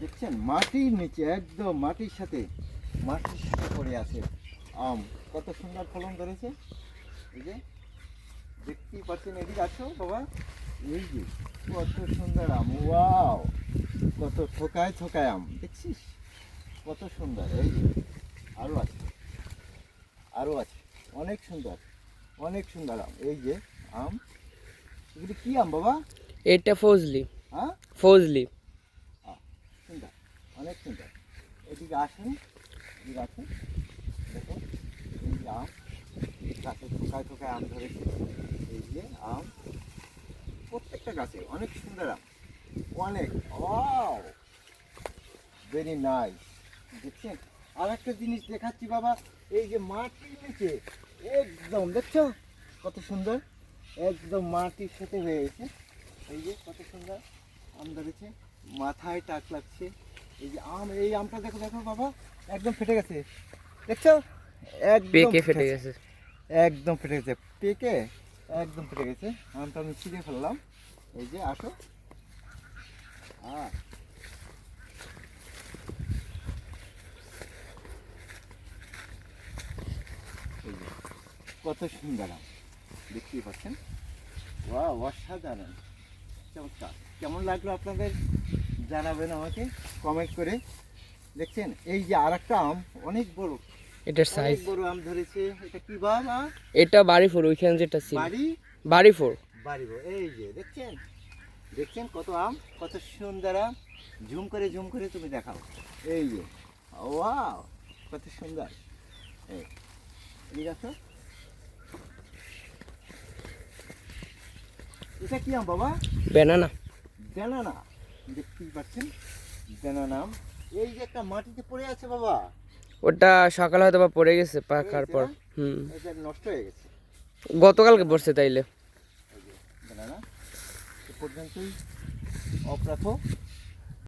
দেখছেন মাটির নিচে, একদম মাটির সাথে পড়ে আছে আম। কত সুন্দর ফলন ধরেছে। এই যে দেখতেই পাচ্ছেন, এদিকে আসো বাবা। এই যে কত সুন্দর আম, ওয়াও! কত থোকায় থোকায় আম, দেখছিস কত সুন্দর। এই যে আরও আছে, আরও আছে, অনেক সুন্দর, অনেক সুন্দর আম। এই যে আম, এগুলি কি আম বাবা? এটা ফজলি। হ্যাঁ, ফজলি। সুন্দর, অনেক সুন্দর। এদিকে আসেন, এদিকে আসেন, দেখো এই যে আম, গাছে থোকায় থোকায় আম ধরেছে। এই যে আম, প্রত্যেকটা গাছে অনেক সুন্দর আম, অনেক। Wow, very nice. দেখছেন, আর একটা জিনিস দেখাচ্ছি বাবা। এই যে মাটির নিচে একদম, দেখছো কত সুন্দর, একদম মাটির সাথে হয়ে গেছে। এই যে কত সুন্দর আম ধরেছে, মাথায় টাক লাগছে। এই যে আম, এই আমটা দেখো দেখো বাবা, একদম ফেটে গেছে, দেখছো একদম পেকে ফেটে গেছে। একদম ফেটে গেছে, পেকে একদম ফেটে গেছে। আমটা আমি ছিঁড়ে ফেললাম। এই যে আসো, হ্যাঁ, এই যে কত সুন্দর আম, দেখতেই পাচ্ছেন। ওয়াও, অসাধারণ, চমৎকার। কেমন লাগলো আপনাদের জানাবেন আমাকে কমেন্ট করে। দেখছেন এই যে আর একটা আম, অনেক বড়, এটার অনেক সাইজ। বড় আম ধরেছে। এটা কি বাবা? এটা বাড়ি ফোর, ওইখানে যেটা ছিল বাড়ি, বাড়ি ফোর। বাড়ি বড়। এই যে দেখছেন, দেখছেন কত আম, কত সুন্দর আম। ঝুম করে তুমি দেখাও। এই যে ওয়াও, কত সুন্দর। এই ঠিক আছে, এটা কি আম বাবা? ব্যানানা। ব্যানানা, দেখতেই পাচ্ছেন ব্যানানা আম। এই যে একটা মাটিতে পড়ে আছে বাবা, ওটা সকালে হয়তো বা পড়ে গেছে পাকার পড়ে পর। গেছে হুম, না? এটা নষ্ট হয়ে গেছে। গতকালকে পড়ছে তাইলে। এই যে ব্যানানা, এ পর্যন্তই অপ্রাপ্য।